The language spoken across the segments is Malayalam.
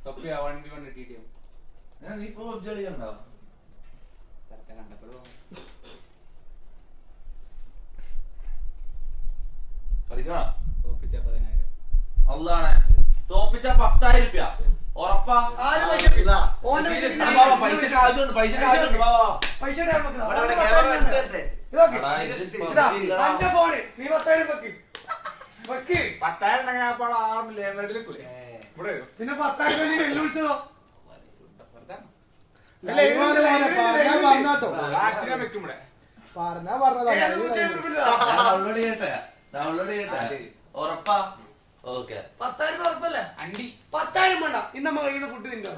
നീ ഇപ്പൊ പബ്ജി കളിക്കണ്ടോ? കളിക്കണം. അള്ളാണ് തോപ്പിച്ച 10,000 രൂപ ഉറപ്പാ. പൈസ കാശുണ്ട്, പൈസ കാശുണ്ട്. പിന്നെ 10,000 വെല്ലുവിളിച്ചതോ? ഡൗൺലോഡ് ചെയ്യട്ടെ ഉറപ്പാ. ഓക്കെ 10,000 ഉറപ്പല്ലേ? 10,000 വേണ്ട. ഇന്ന് നമ്മ കയ്യിൽ ഫുഡ് തിന്നോ?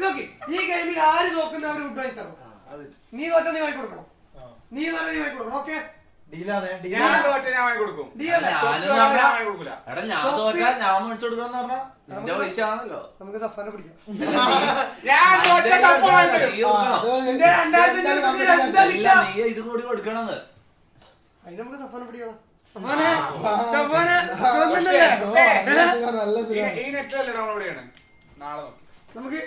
നോക്കി ഈ ഗെയിമിൽ ആര് നോക്കുന്ന അവര് ഫുഡ് വാങ്ങി തരണം. നീ തോറ്റ നീ വാങ്ങി കൊടുക്കണം. നീ തോറ്റ നീ വാങ്ങി കൊടുക്കണം. ഓക്കെ ഞാൻ തോറ്റാ ഞാൻ മേടിച്ചു കൊടുക്കാന്ന് പറഞ്ഞാ നിന്റെ പൈസ ആണല്ലോ. നമുക്ക് സഫാനെ പിടിക്കാം. നീ ഇത് കൂടി കൊടുക്കണമെന്ന്. അതിന് നമുക്ക് സഫാനെ പിടിക്കണം. നമുക്ക്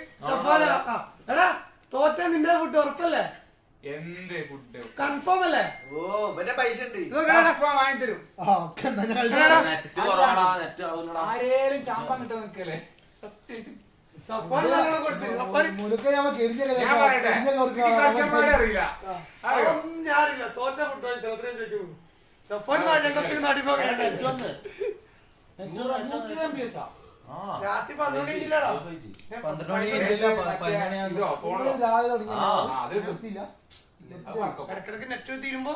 എടാ തോറ്റ നിന്റെ ഫുഡ് ഉറപ്പല്ലേ? എന്റെ ഫുഡ് കൺഫേം അല്ലേ? ഓ മറ്റേ പൈസ ഉണ്ട് വാങ്ങി തരും. ആരേലും ചാമ്പാൻ കിട്ടാൻ നിക്കല്ലേ? ഞാനില്ല തോറ്റ ഫുഡ് ചോദിക്കുന്നു. സഫാൻ നാട്ടിൽ രാത്രി 12 മണിയില്ലടാ. 12 മണി ഇടക്കിടക്ക് നെറ്റ് തീരുമ്പോ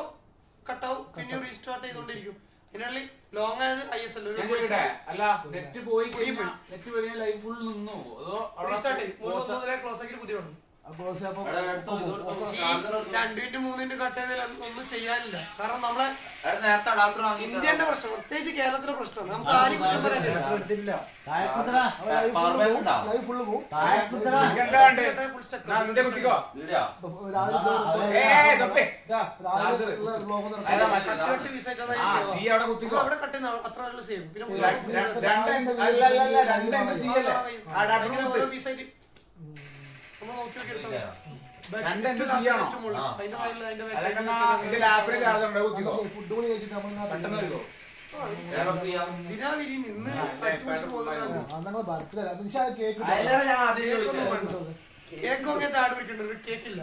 കട്ടാവും. പിന്നെ റീസ്റ്റാർട്ട് ചെയ്തോണ്ടിരിക്കും. അതിനുള്ളിൽ ലോങ് ആയത് ISL അല്ല നെറ്റ് പോയി നെറ്റ് പോയി ലൈഫ് ഫുൾ നിന്നു. റീസ്റ്റാർട്ട് ചെയ്യും. 3 ക്ലോസ് ആക്കി പുതിയ 2 മിനിറ്റ് 3 മിനിറ്റ് കട്ട് ചെയ്താൽ ഒന്നും ചെയ്യാനില്ല. കാരണം നമ്മളെ ഇന്ത്യന്റെ പ്രശ്നം, പ്രത്യേകിച്ച് കേരളത്തിലെ പ്രശ്നം. നമുക്ക് ആരും കുറ്റം പറയാനില്ല. അവിടെ കട്ട് ചെയ്യുന്ന അത്ര നല്ല സേവ്. പിന്നെ ഓരോ പീസായിട്ട് നമ്മൾ നോക്കി നോക്കി എടുത്താൽ കേക്കില്ല.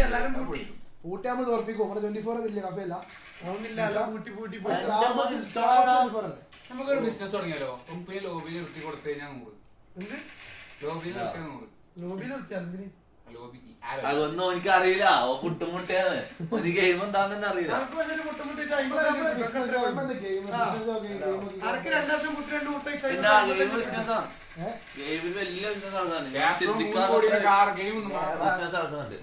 എല്ലാരും ഊട്ടി നമ്മൾ തോർപ്പിക്കും. 24 ഇല്ല കഫയല്ല. നമുക്കൊരു ബിസിനസ് തുടങ്ങിയാലോ? ലോബിയിൽ നിർത്തി കൊടുത്തു കഴിഞ്ഞാൽ 100. ലോബിയിൽ നിർത്തിയാൽ 100. അതൊന്നും എനിക്ക് അറിയില്ല. പുട്ടുമുട്ടയാണ് ഒരു ഗെയിം എന്താണെന്ന് അറിയില്ല. ഗെയിമിൽ വലിയ ബിസിനസ് നടക്കുന്നുണ്ട്.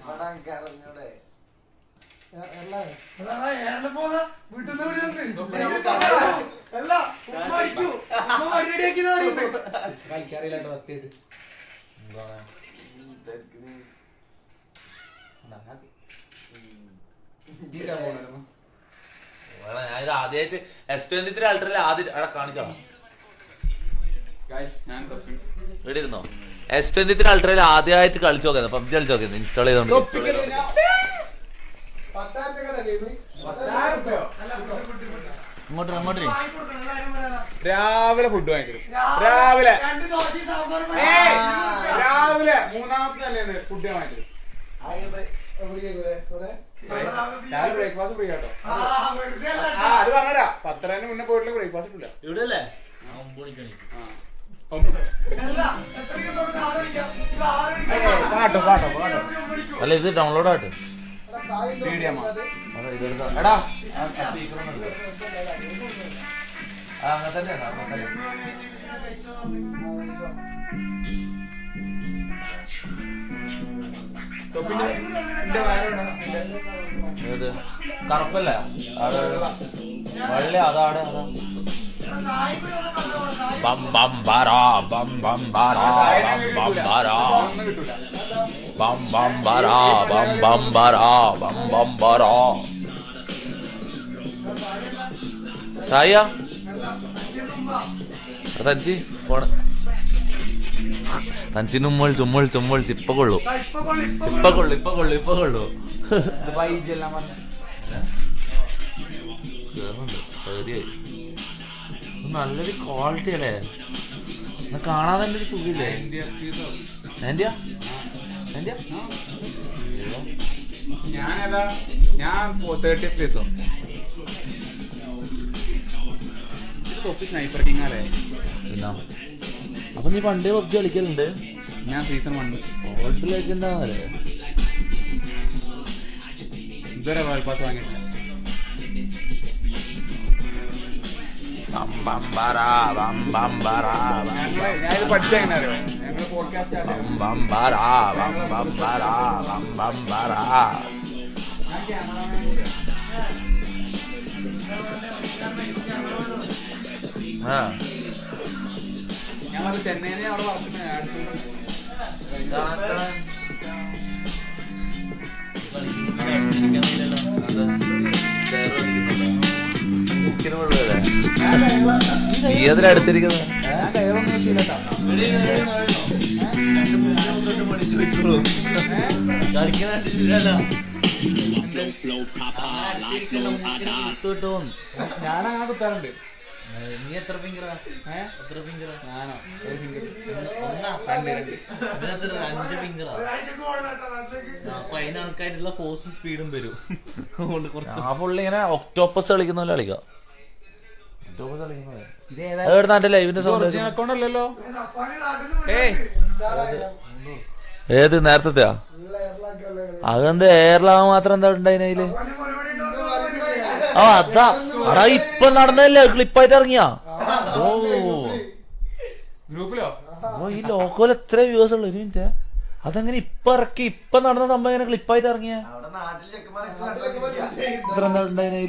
ഞാൻ ആദ്യമായിട്ട് S23 അൾട്രയിൽ ആദ്യം കാണിച്ചോ ഇവിടെ ഇരുന്നോ? S23 അൾട്രയിൽ ആദ്യമായിട്ട് കളിച്ചു നോക്കുന്നത്. പബ്ജി കളിച്ചു നോക്കുന്നത്. ഇൻസ്റ്റാൾ ചെയ്തോണ്ട് ഇങ്ങോട്ട് രാവിലെ ഫുഡ് വാങ്ങിക്കും. രാവിലെ 3-ാമത്തെ അല്ലേ ഫുഡ് വാങ്ങിക്കും. ബ്രേക്ക്ഫാസ്റ്റ് ഫ്രീ കേട്ടോ. അത് പറഞ്ഞാ 10 മുന്നേ പോയിട്ടുള്ള ബ്രേക്ക്ഫാസ്റ്റ് ഇല്ല ഇവിടെ അല്ലേ? അല്ല ഇത് ഡൗൺലോഡ് ആയിട്ട് എടാ അങ്ങനെ തന്നെയാണ്. ഏത് കറുപ്പല്ലേ? വെള്ള അതാണ്. ബം ബം ബറ ബം ബം ബറ ബം ബം ബറ ബം ബം ബരാ ബം ബം ബരാ ബം ബം ബരാ. ചായ തഞ്ചി ഫോണ് തഞ്ചിനുമ്മൾ ചുമ്മൾ ചുമ്മൾ ഇപ്പൊ കൊള്ളു ഇപ്പൊ കൊള്ളു ഇപ്പൊ കൊള്ളു ഇപ്പൊ കൊള്ളു. നല്ലൊരു ക്വാളിറ്റി അല്ലേ, കാണാൻ തന്നെ ഒരു സുഖില്ലേ. എന്റെയാ എന്റെയാ ഞാൻ 30 FPS തൊപ്പി സ്നൈപ്പർ കിങ് അല്ലേ. പിന്നെ അപ്പൊ നീ പണ്ടേ പബ്ജി കളിക്കലുണ്ട്? ഞാൻ സീസൺ 1 ഓൾഡ് ലെജൻഡ് ആണല്ലേ. ഇതുവരെ വേൾഡ് പാസ് വാങ്ങിയിട്ടില്ല. ഞാനിത് പഠിച്ച എങ്ങനെ അറിയോ, ഞങ്ങള് പോഡ്കാസ്റ്റ് ഞങ്ങളത് ചെന്നൈനെ അവിടെ നീ അതിലടുത്തിരിക്കുന്നത് ഞാനങ്ങനെ കുത്താറുണ്ട്. നീ എത്ര ഫിംഗറാ? എത്ര ഫിംഗറാ? ഞാനോ ഒരു ഫിംഗർ 5 ഫിംഗറാ. അപ്പൊ അതിനാൾക്കായിട്ടുള്ള ഫോഴ്സും സ്പീഡും വരും. ആ ഫുള്ള് ഇങ്ങനെ ഒക്ടോപ്പസ് കളിക്കുന്ന പോലെ കളിക്കാം. നാട്ടിലെ ലൈവിന്റെ അക്കൗണ്ട് അല്ലല്ലോ. ഏത് നേരത്തെ അതെന്ത് എയർലാവാൻ മാത്രം എന്താ ഉണ്ടായിന്? ആ അതാ അടാ ഇപ്പൊ നടന്നല്ലേ ക്ലിപ്പായിട്ട് ഇറങ്ങിയാ. ഓ ഗ്രൂപ്പിലോ ഈ ലോക്കോയിൽ എത്ര വ്യൂവേഴ്സ് ഉള്ളു? ഒരു മിനിറ്റ്, അതെങ്ങനെ ഇപ്പൊ ഇറക്കി ഇപ്പൊ നടന്ന സംഭവം എങ്ങനെ ക്ലിപ്പായിട്ട് ഇറങ്ങിയ? എത്ര എന്താ ഉണ്ടായിന്?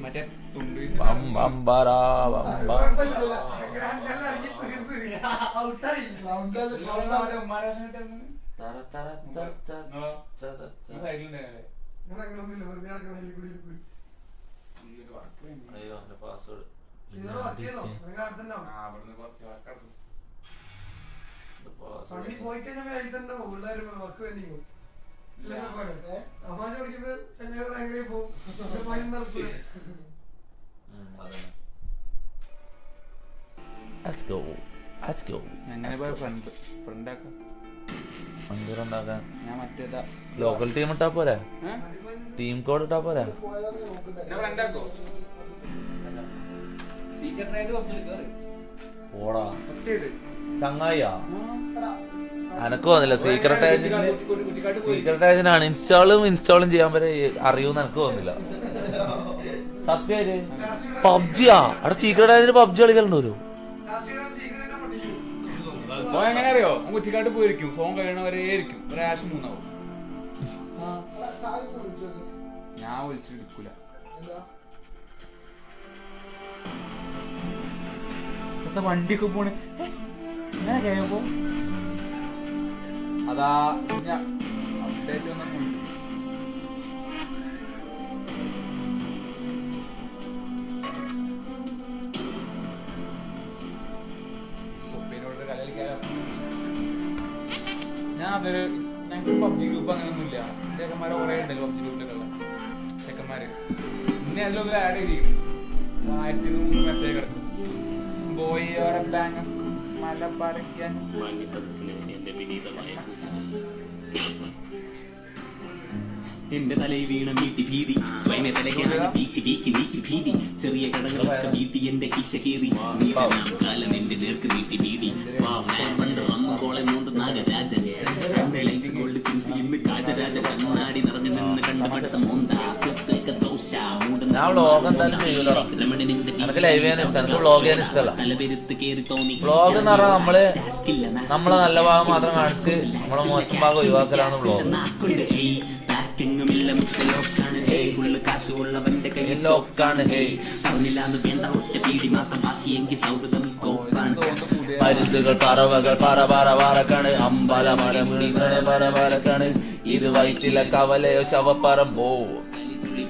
മറ്റേ ഞാൻ മറ്റേതാ ലോക്കൽ ടീം ഇട്ടാ പോരാ? ടീം കോഡ് ഇട്ടാ പോരാ? ഓടാ ചങ്ങായിയാ എനക്ക് തോന്നില്ല. സീക്രട്ട് ഏജന്റ് ഇൻസ്റ്റാളും ചെയ്യാൻ വരെ അറിയൂന്ന് എനിക്ക് തോന്നില്ല. സത്യം പബ്ജിയാ അവിടെ സീക്രട്ട് ഏജന്റ് പബ്ജി കളിക്കലുണ്ട്. ഒരു എങ്ങനെ അറിയോ, കുറ്റിക്കാട്ട് പോയിരിക്കും, ഫോൺ കഴിയണവരെ ആയിരിക്കും ഒരു ആശം 3 ആവും. ഞാൻ വിളിച്ചെടുക്കൂല. വണ്ടിയൊക്കെ പോണേ ഇങ്ങനെ കഴിയുമ്പോ അതാ അപ്ഡേറ്റ് വന്നപ്പോ ഞാൻ അതൊരു ഞങ്ങൾക്ക് പബ്ജി ഗ്രൂപ്പ് അങ്ങനെയൊന്നുമില്ല. ചെക്കന്മാരെ കുറെ ഉണ്ടല്ലോ പബ്ജി ഗ്രൂപ്പിലൊക്കെ ഉള്ള ചെക്കന്മാര്. ഇന്നെ അതിലൊന്നും ആഡ് ചെയ്തിരിക്കും. 1300 മെസ്സേജ് കിടക്കും. പോയി അവിടെ ബാങ്ക് മലപ്പറിക്കാൻ എന്റെ തലയിൽ വീണ വീട്ടി ഭീതി സ്വയമേ തലകാണി വീശി വീക്കി നീക്കി ഭീതി ചെറിയ കടകളൊക്കെ വീട്ടി എന്റെ കീശ കീറി നീതനാം കാലം എന്റെ നേർക്ക് നീട്ടി ഭീതി പണ്ട് അമ്മ കോളെ മൂന്ന് നാഗരാജൻ ഗോൾഡ് കിൻസി ഇന്ന് കാജരാജ കണ്ണാടി നിറഞ്ഞു നിന്ന് കണ്ടുപടുത്ത മോന്ത ദോശ തലപെരുത്ത് കേറി തോന്നി. വ്ളോഗ് എന്ന് പറഞ്ഞാൽ നമ്മളെ നല്ല ഭാഗം മാത്രം കാണിച്ച് നമ്മളെ മോശം ഭാഗം ഒഴിവാക്കലാണ് വ്ളോഗ്. നാക്കുണ്ട് എങ്ങുമില്ല മുത്തലോക്കാണ് ഫുള്ള് കാശുള്ളവന്റെ കൈ സ്റ്റോക്കാണ് ഹേ അറിഞ്ഞില്ലാന്ന് വേണ്ട ഒറ്റ പീടി മാത്രം ബാക്കിയെങ്കിൽ സൗഹൃദം കോപ്പാണ് മരുന്നുകൾ പറവകൾ പറക്കാണ് അമ്പലമലമുണികളെ പറക്കാണ് ഇത് വയറ്റിലെ കവലയോ ശവപ്പറമ്പോ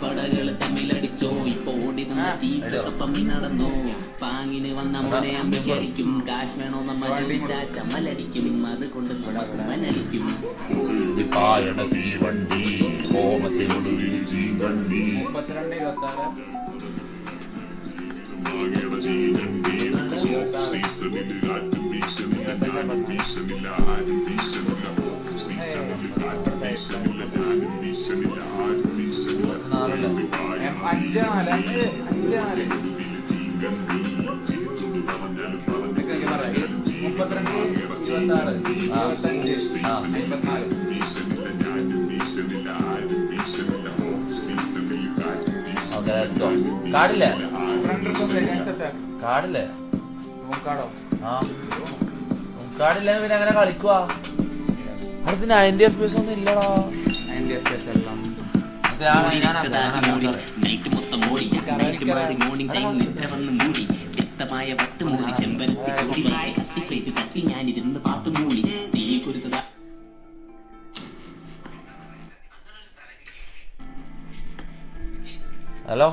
പടകള് തമ്മിലടിച്ചോ ഇപ്പൊ ഓടി നമ്മ ടീംസൊപ്പം നടന്നോ പാങ്ങിന് വന്ന മോനെ അമ്മയ്ക്കടിക്കും കാശ് വേണോ നമ്മ ചോദിച്ചാ ചമ്മലടിക്കും അതുകൊണ്ട് കുമ്മനടിക്കും തീവണ്ടി കോമത്തിനൊടുവിൽ ചീങ്കണ്ടി 32 കാടില്ലേ കാടില്ലേ കാടില്ലേ പിന്നെ അങ്ങനെ കളിക്കുവാ അടുത്ത് 90 FPS ഒന്നും ഇല്ലടാ. 90 FPS എല്ലാം നൈറ്റ് മൊത്തം മോടി നൈറ്റ് മാറി മോർണിംഗ് ടൈം നിദ്ര വന്ന് മൂടി വ്യക്തമായ വട്ട് മൂടി ചെമ്പരത്തി ചോടി കത്തിപ്ലേറ്റ് തട്ടി ഞാനിരുന്ന് പാട്ട് മൂളി തീ കുരുത്തത. ഹലോ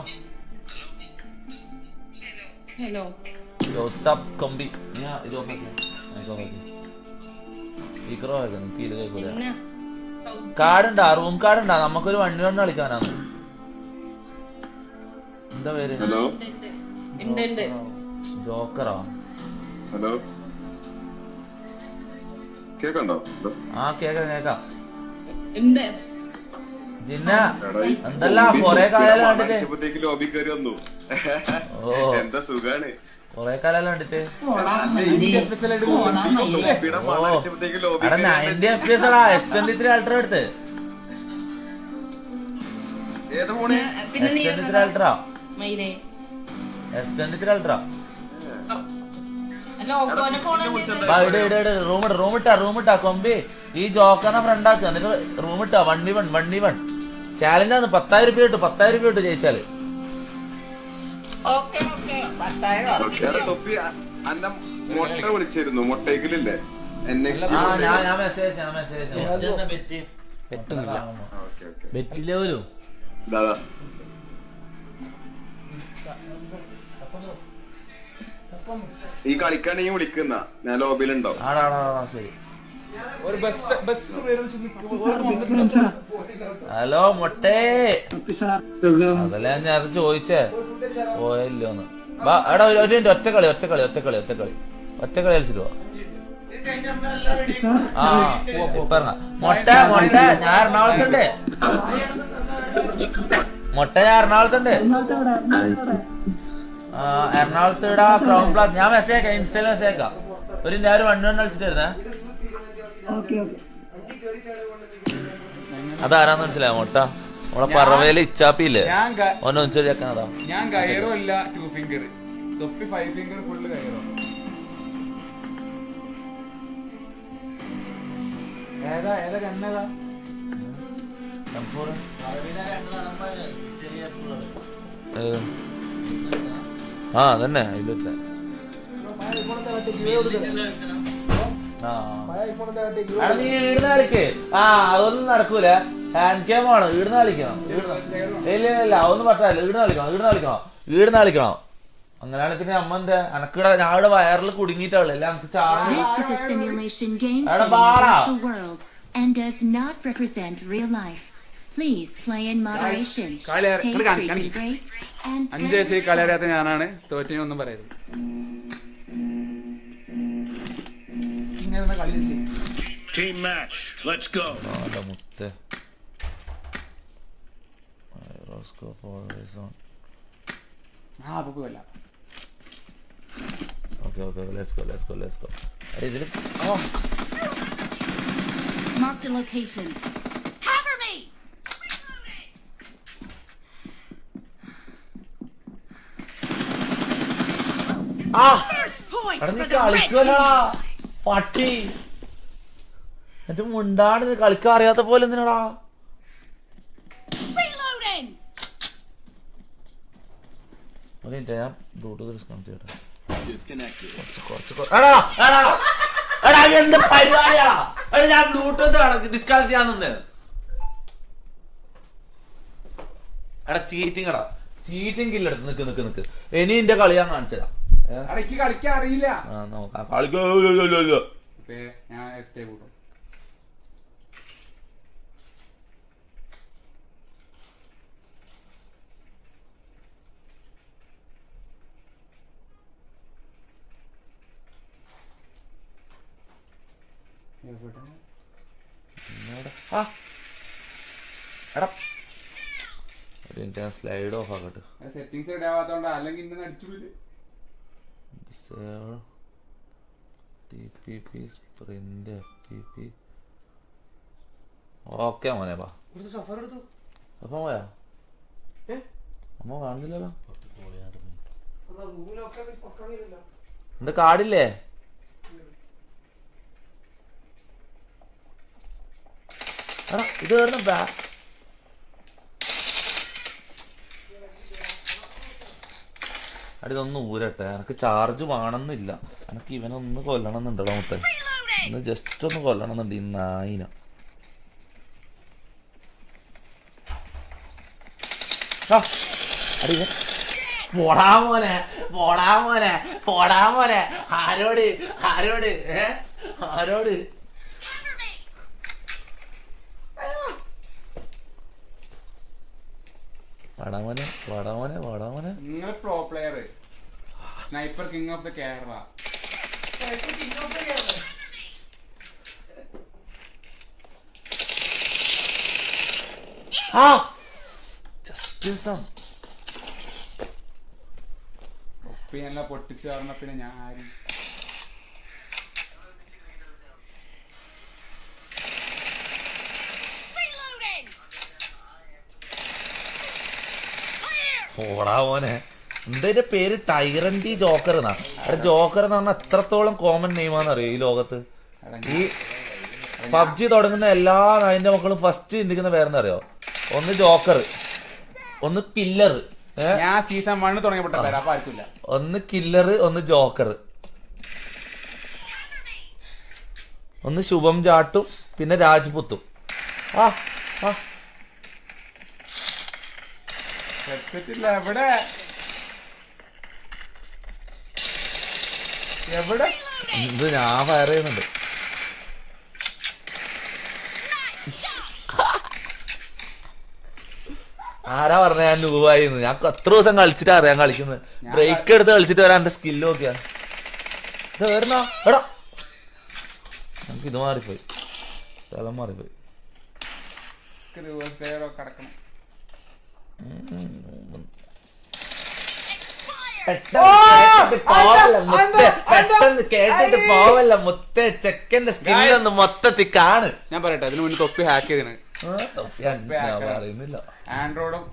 ഹലോ സബ് കമ്പി ഇത് കാടുണ്ടാ റൂം കാടുണ്ടാ നമുക്കൊരു 1v1 കളിക്കാനാണ്. എന്താ പേര്? ജോക്കറാ? ഹലോ കേക്കണ്ടോ? ആ കേക്കാം. ജിന്ന എന്തല്ല കൊറേ കാലം കണ്ടിട്ട്. ലോബി കയറി വന്നു. എന്താ സുഖാണ്. കൊറേ കാലം കണ്ടിട്ട്. 90 FPS S23 അൾട്രാ എടുത്ത്. S23 ultra. S23 ultra. റൂമിട്ടാ Kombi ഈ ജോക്കറിനെ ഫ്രണ്ട് ആക്കുക. എന്നിട്ട് റൂമിട്ടാ 1v1 ചാലഞ്ചാണ്. 10,000 രൂപ കിട്ടും. 10,000 രൂപ കിട്ടും ജയിച്ചാല്. മുട്ട വിളിച്ചിരുന്നു. മുട്ടേക്കില്ലേ ഞാൻ മെസ്സേജ് ബെറ്റില്ല പോലും. ഈ കളിക്കാണെങ്കിൽ വിളിക്കുന്ന ഞാൻ ലോബിയിലുണ്ടോ? ശരി. ഒരു ബസ് ഹലോ മൊട്ടേ അതല്ല ഞാൻ ചോദിച്ചേ പോയല്ലോന്ന്. എടാ ഒരു ഒറ്റ കളി കളിച്ചിട്ട് പോവാ. മൊട്ട ഞാൻ എറണാകുളത്തുണ്ട്. എറണാകുളത്ത് ഇടാ ക്രൗൺ പ്ലാസ്. ഞാൻ മെസ്സേജ് ഇൻസ്റ്റയിൽ മെസ്സേജ് ഒരു ഞാൻ 1v1 കളിച്ചിട്ട് വരുന്നേ. അതാരാന്ന് മനസ്സിലായോ? മൊട്ട നമ്മളെ പറവയില് ഇച്ചാപ്പിയില്ലേ ഒന്നും ചെറിയാക്കാനതാ. ഞാൻ കയറോ അല്ല 2 ഫിംഗർ തൊപ്പി 5 ഫിംഗർ ഫുള്ള് കയറോ. ഏതാ കണ്ണേതാ? ആ അതന്നെ ഇതിലത്തെ. നീ ഈടുന്ന കളിക്ക്. അതൊന്നും നടക്കൂല. ഹാൻഡ് ക്യാം ആണ്. ഈടുന്ന കളിക്കണം. ഇല്ല ഒന്നും പറ്റാല്ല. ഈടുന്ന കളിക്കണം. അങ്ങനെയാണ്. പിന്നെ അമ്മ എന്താ എനക്കിടെ ഞാവിടെ വയറിൽ കുടുങ്ങിയിട്ടുള്ളു. എല്ലാം കളി 5 വയസ്സ് കളി അറിയാത്ത ഞാനാണ് തോറ്റിനൊന്നും പറയരുത്. ഇങ്ങനെ കളി മുത്ത് പൊക്കുമല്ല. Okay, let's go. ഇതില് Mark the location. Cover me. കളിക്കുവല്ല പട്ടി. എന്നിട്ട് മുണ്ടാണ് കളിക്കാൻ അറിയാത്ത പോലെ എന്തിനാടാ? ഒരു മിനിറ്റ് ഞാൻ ബ്ലൂടൂത്ത് ഡിസ്കണക്ട് ചെയ്യട്ടെ. എന്ത് പരിപാടിയാ ഞാൻ ബ്ലൂടൂത്ത് ഡിസ്കണക്ട് ചെയ്യാൻ നിന്ന്. എടാ ചീറ്റിംഗ് കില്ലെടുത്ത് നിക്ക് ഇനി എന്റെ കളി ഞാൻ കാണിച്ചതാ. എനിക്ക് കളിക്കാൻ അറിയില്ല. നോക്കാം ഞാൻ എക്സ്റ്റേ കൂട്ടും. സ്ലൈഡ് ഓഫ് ആക്കട്ടെ. സെറ്റിംഗ്സ് ഇടാവാത്തോണ്ടാ, അല്ലെങ്കിൽ ഇന്ന് അടിച്ചുള്ളൂ. ഓക്കെ മോനെ ബാ. സഫർ എടുത്തു അപ്പൊ പോയാ അമ്മ കാണുന്നില്ലല്ലോ. എന്താ കാടില്ലേ? ഇത് കേറുന്ന അടിതൊന്ന് ഊരട്ടെ. എനക്ക് ചാർജ് വേണമെന്നില്ല. എനക്ക് ഇവനൊന്ന് കൊല്ലണം എന്നുണ്ടല്ലോ മുത്തേ. ഒന്ന് ജസ്റ്റ് ഒന്ന് കൊല്ലണം എന്നുണ്ട് ഈ നായിന. അടി പോടാ മോനെ ആരോട് വാടാമോനെ. നിങ്ങൾ pro player, sniper king of the Kerala. ഒപ്പിയെല്ലാം പൊട്ടിച്ചു പറഞ്ഞ പിന്നെ ഞാൻ ആരും പോടാ മോനെ. എന്താ പേര്? ടൈറൻറ്റി ജോക്കർ എന്നാ. ജോക്കർ എന്ന് പറഞ്ഞാൽ എത്രത്തോളം കോമൺ നെയിമാണെന്നറിയോ ഈ ലോകത്ത്? ഈ പബ്ജി തുടങ്ങുന്ന എല്ലാ അതിന്റെ മക്കളും ഫസ്റ്റ് ചിന്തിക്കുന്ന പേരെന്നറിയോ? ഒന്ന് ജോക്കർ, ഒന്ന് കില്ലർ. ഞാൻ സീസൺ 1 തുടങ്ങിയപ്പെട്ട പേര്, അപ്പൊ ആർക്കില്ല. ഒന്ന് കില്ലർ, ഒന്ന് ജോക്കർ, ഒന്ന് ശുഭം ജാട്ടും, പിന്നെ രാജ്പുത്തും. എവിടെ ഇത് ഞാൻ ഫയർ ചെയ്യുന്നുണ്ട്. ആരാ പറഞ്ഞ ഞാൻ ലൂവായിന്ന്? ഞാൻ എത്ര ദിവസം കളിച്ചിട്ട് അറിയാൻ കളിക്കുന്നത്. ബ്രേക്ക് എടുത്ത് കളിച്ചിട്ട് വരാൻ എന്റെ സ്കില്ല് നോക്കിയാ. ഇത് വരുന്ന എടാ നമുക്ക് ഇത് മാറിപ്പോയി, സ്ഥലം മാറിപ്പോയി. പെട്ടെന്ന് കേട്ടിട്ട് പോവല്ല മുത്തേ. ചെക്കന്റെ സ്കില്ലൊന്ന് മൊത്തത്തിൽ കാണ്. ഞാൻ പറയട്ടെ, അതിന് മുന്നേ തൊപ്പി ഹാക്ക് ചെയ്തിന്. പറയുന്നില്ല. ആൻഡ്രോയിഡും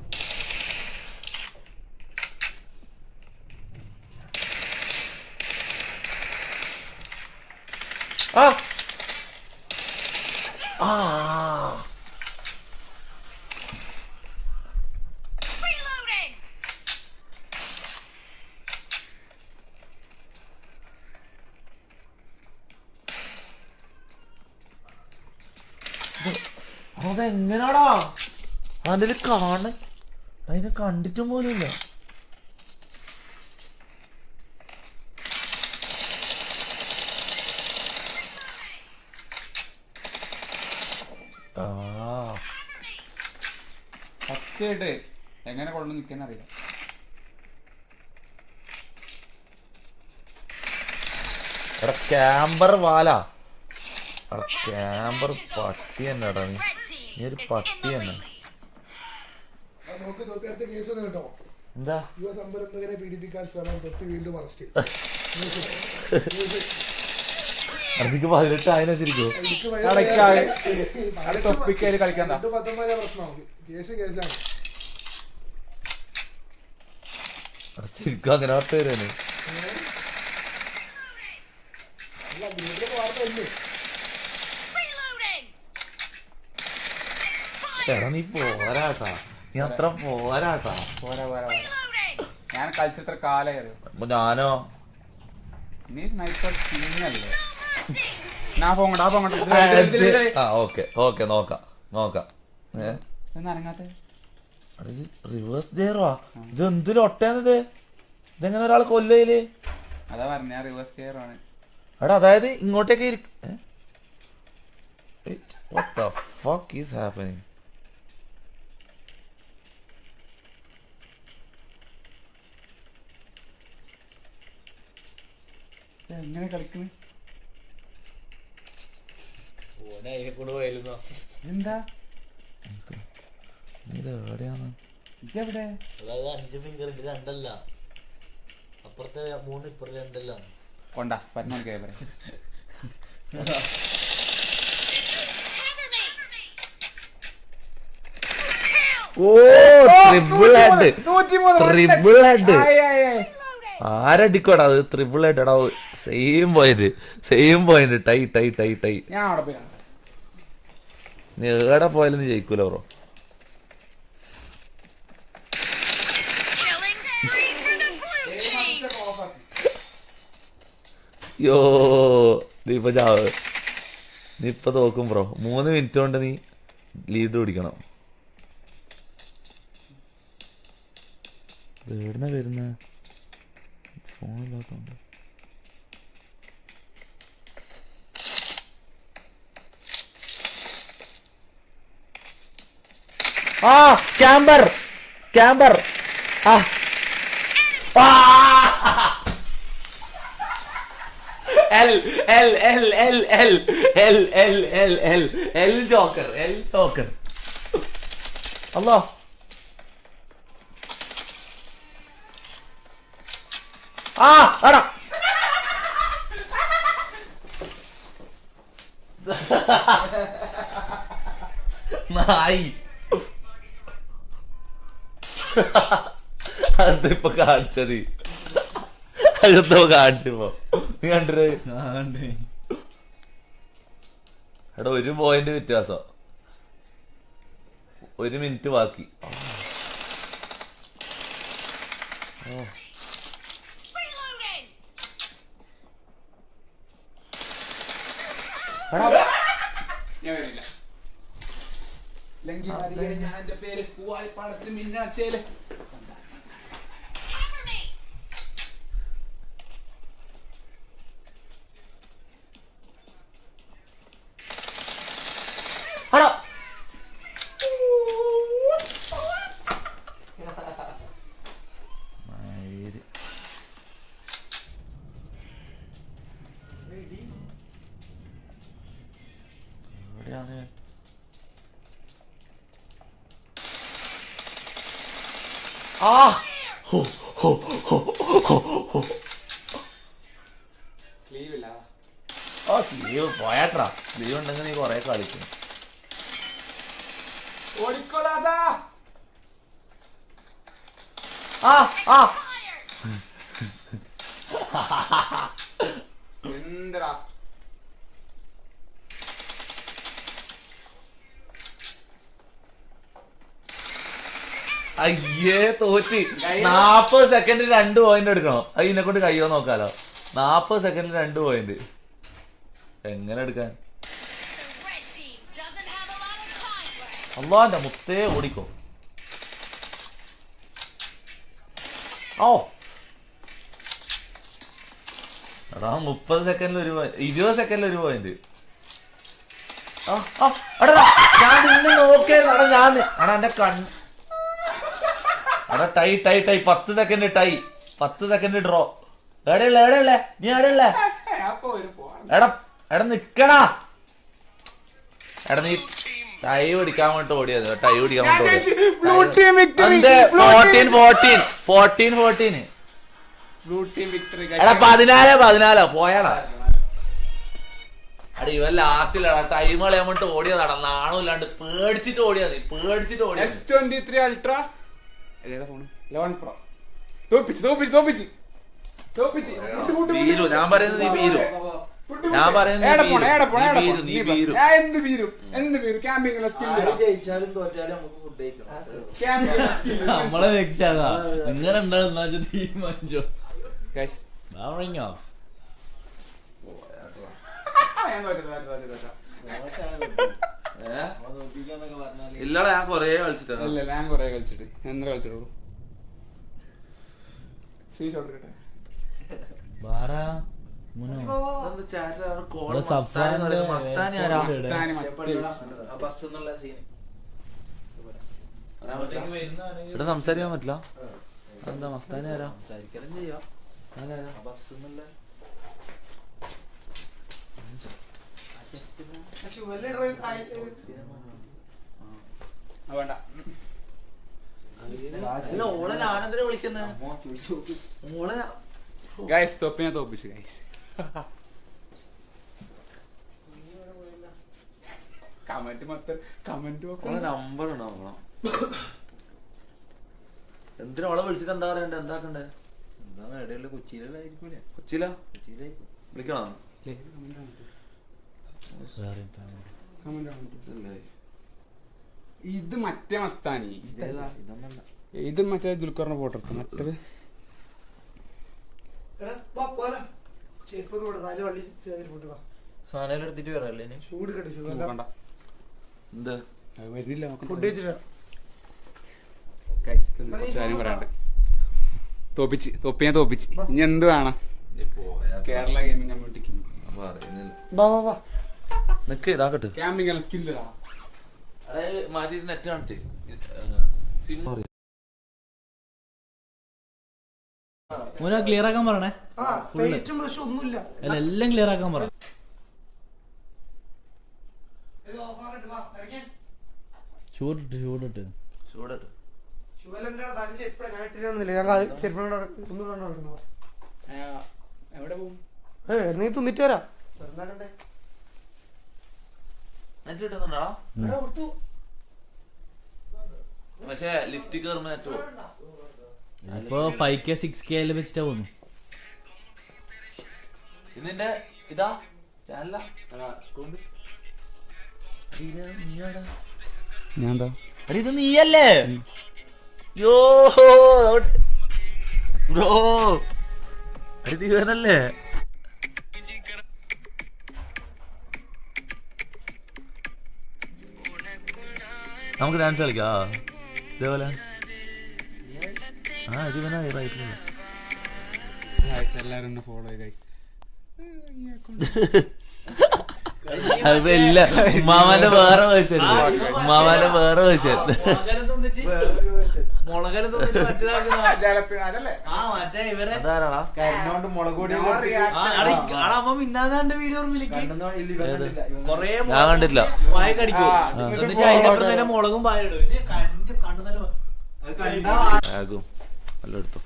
അതെങ്ങനാടാ അതില് കാണ? അതിനെ കണ്ടിട്ടും പോലുമില്ല. സത്യമായിട്ട് എങ്ങനെ കൊണ്ടു നിൽക്കാൻ അറിയാം. എടാ ക്യാമ്പർ വാല, എടാ ക്യാമ്പർ പട്ടി തന്നെ. എടാ നീ ഒരു പട്ടി തന്നെ. എന്താ യുവ സംരംഭകരെ പീഡിപ്പിക്കാൻ ശ്രമം, തൊപ്പി വീണ്ടും അറസ്റ്റ്. എനിക്ക് 18 ആയതിനെ ശരിക്കും തൊപ്പിക്കല് കളിക്കാൻ 19 പ്രശ്നമാവും. കേസാണ്. ശരിക്കും അങ്ങനെ വാർത്ത വരുവാന്. എടാ നീ പോരാട്ടാ, നീ അത്ര പോരാട്ടാ. പോരാ. ഞാൻ കളിച്ചിത്ര കാലമായി അറിയോ. അപ്പൊ ഞാനോ നീ നൈറ്റ് കിങ്ങല്ലേ. ഞാൻ പോകണ്ട ഓക്കെ നോക്കാം അനങ്ങാത്ത റിവേഴ്സ് ജെയറോ ഇത് എന്തിലും ഒട്ടേന്നത് ഇതെങ്ങനെ ഒരാൾ കൊല്ലയില് അതാ പറഞ്ഞ റിവേഴ്സ് ഗിയർ ആണ്. എടാ അതായത് ഇങ്ങോട്ടേക്ക് What the fuck is happening? എങ്ങനെ കളിക്കണ് എന്താ ഇത് എവിടെയാണ് ഇതെവിടെ 5 ഫിംഗർ 2 അപ്പുറത്തെ 3 ഇപ്പുറത്തെ 2 കൊണ്ടാ പരമാവധി പറയാം. ഓ ട്രിപ്പിൾ ഹെഡ് ആരടിക്കോടാ അത് ട്രിപ്പിൾ ഹെഡ് എടാ സെയിം പോയിന്റ് ടൈ ഞാൻ അവിടെ പോയി നീ ഏടെ പോയാലും നീ ജയിക്കൂല ബ്രോ. യോ നീ ഇപ്പൊ തോക്കും ബ്രോ. 3 മിനിറ്റ് കൊണ്ട് നീ ലീഡ് പിടിക്കണം. എവിടുന്ന വരുന്ന ഫോണില്ലാത്തോണ്ട് ക്യാമ്പർ എൽ ജോക്കർ അല്ലോ എടാ നായി അതിപ്പോ കാണിച്ചത് കാണിച്ചപ്പോ നീ കണ്ടേ എടാ 1 പോയിന്റ് വ്യത്യാസം 1 മിനിറ്റ് ബാക്കി. ഞാൻ വരില്ല. ഞാൻ എന്റെ പേര് പൂവാലിപ്പാടത്ത് മിന്നാച്ചേല്. സ്ലീവ് ഇല്ല. സ്ലീവ് പോയാട്ടാ. സ്ലീവ് ഉണ്ടെങ്കിൽ നീ കൊറേ കളിക്കും. ഓടിക്കോളാതാ. എന്താ അയ്യേ തോറ്റി. 40 സെക്കൻഡിൽ 2 പോയിന്റ് എടുക്കണം. അതിനെ കൊണ്ട് കയ്യോ നോക്കാലോ. 40 സെക്കൻഡിൽ 2 പോയിന്റ് എങ്ങനെ എടുക്കാൻ? അള്ളാന്റെ മുത്തേ ഓടിക്കോ. എടാ 30 സെക്കൻഡിൽ 20 സെക്കൻഡിൽ 1 പോയിന്റ്. ഞാൻ നിന്ന് നോക്കിയതാ ഞാൻ. എന്റെ കണ്ണ് എടാ ടൈ 10 സെക്കൻഡ് ടൈ 10 സെക്കൻഡ് ഡ്രോ. എടല്ലേ നീ എടല്ലേ എടാ നിക്കടാ. എടാ നീ ടൈ പിടിക്കാൻ വേണ്ടി ഓടിയത്. ടൈ പിടിക്കാൻ വേണ്ടി 14 എടാ 14 പോയാടാ. അട ഇവൻ ലാസ്റ്റിലടാ ടൈം കളയാൻ വേണ്ടി ഓടിയതാടാ. നാണമില്ലാണ്ട് പേടിച്ചിട്ട് ഓടിയത്. S23 അൾട്രാ ഏതാ ഫോണ്? 11 Pro. തോപ്പിച്ച് ബീരു ഞാൻ പറയുന്നത് നീ ബീരു ഞാൻ പറയുന്നത് എന്ത് പേരും ക്യാമ്പിംഗ് ജയിച്ചാലും തോറ്റാലും നമുക്ക് ഫുഡ് കഴിക്കണം. നമ്മളെ വെച്ചാകാ ഇങ്ങനെ ഉണ്ടാകുന്ന തീരുമാനിച്ചോ. ഇല്ലടാ ഞാൻ കൊറേ കളിച്ചിട്ടാ. ഞാൻ കൊറേ കളിച്ചിട്ട് എന്താ കളിച്ചിട്ടുള്ളൂ. ഇവിടെ സംസാരിക്കാൻ പറ്റില്ല. എന്താ മസ്താനി ആരാ? സംസാരിക്കാനും ചെയ്യാം. ബസ് എന്നുള്ള വേണ്ട. ഓളെ ഞാനെന്തിനാ വിളിക്കുന്നത്? ഓളെ ഗൈസ് തൊപ്പിനെ തോപ്പിച്ചു ഗൈസ്. കമന്റ് മൊത്തം കമന്റ് നമ്പർ ഉണ്ടാവണം. എന്തിനാ അവളെ വിളിച്ചിട്ട് എന്താ പറയണ്ടേ? എന്താക്കണ്ടേ? എന്താണ് ഇടയില് കൊച്ചിയിലായിരിക്കൂലേ? കൊച്ചിയിലാ വിളിക്കണോ? ഇത് മറ്റേ മസ്താനി, ഇത് മറ്റേ ദുൽഖറിന്റെ ഫോട്ടോ എടുത്തു. മറ്റേത് സാധനം എടുത്തിട്ട് വരാല്ലേ? ചൂട് കെട്ടി നോക്കണ്ട. എന്താ വരില്ല. ഫുഡ് കഴിച്ചിട്ടാ കാര്യം പറയാണ്ട് തൊപ്പിനെ തോപ്പിച്ച് ഇനി എന്ത് വേണം? കേരള ഗെയിമിംഗ് കമ്മ്യൂണിറ്റിക്ക് നിക്ക് ഇതാക്കട്ടെ. ക്യാമ്പിംഗ് സ്കില്ലാ അതായത് മാറ്റി നെറ്റ് കാണിട്ട് ക്ലിയർ ആക്കാൻ പറയണേ. ഒന്നുമില്ല. എല്ലാം ക്ലിയർ ആക്കാൻ പറ. ചൂടിട്ട് ചൂടിട്ട് എവിടെ പോകും? നീ തിന്നിട്ട് വരാ. നെറ്റ് കിട്ടുന്നുണ്ടോ? പക്ഷെ ലിഫ്റ്റ് കയറുമ്പോ നെറ്റ് പോകും. ഇപ്പൊ 5K 6K വെച്ചിട്ടാ പോകുന്നു. ഇതിന്റെ ഇതാ ചാനല ഞാൻ എന്താ ഇത് നീയല്ലേ? യോ ബ്രോ ഇത് ഇവനല്ലേ? നമുക്ക് ഡാൻസ് കളിക്കാം ഇതേപോലെ. ആ ഇത് ഇവനാ റൈറ്റില്. എല്ലാരും ഫോളോ ഗൈസ്. ഇല്ല ഉമ്മാമാന്റെ വേറെ വേർഷൻ. ഉമ്മാമാന്റെ വേറെ വേർഷൻ. അതാരാടാ? ഞാൻ കണ്ടില്ല. മുളകും ആകും നല്ല എടുത്തോ.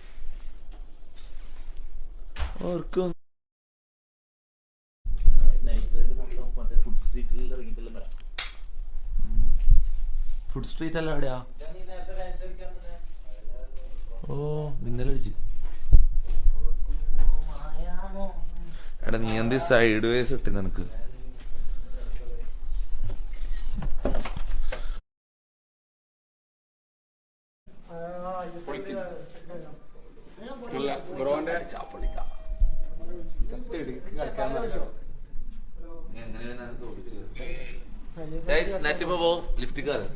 ഓർക്കും ഫുഡ് സ്ട്രീറ്റ് അല്ല എവിടെയാ? ഓ ഇന്നലെ അടിച്ചു. എടാ നീ എന്ത് സൈഡ് വേസ് ഇട്ടി നിനക്ക്? ബ്രോന്റെ ചാപ്പളിക്ക നെറ്റ് ഇപ്പൊ പോവും. ലിഫ്റ്റ് കയറി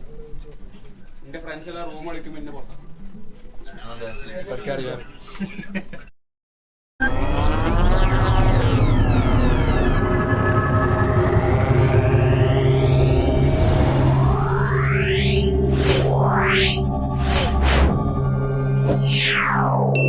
എന്റെ ഫ്രണ്ട്സ് എല്ലാം റൂം കളിക്കും. പിന്നെ പുറത്താണ് Yeah.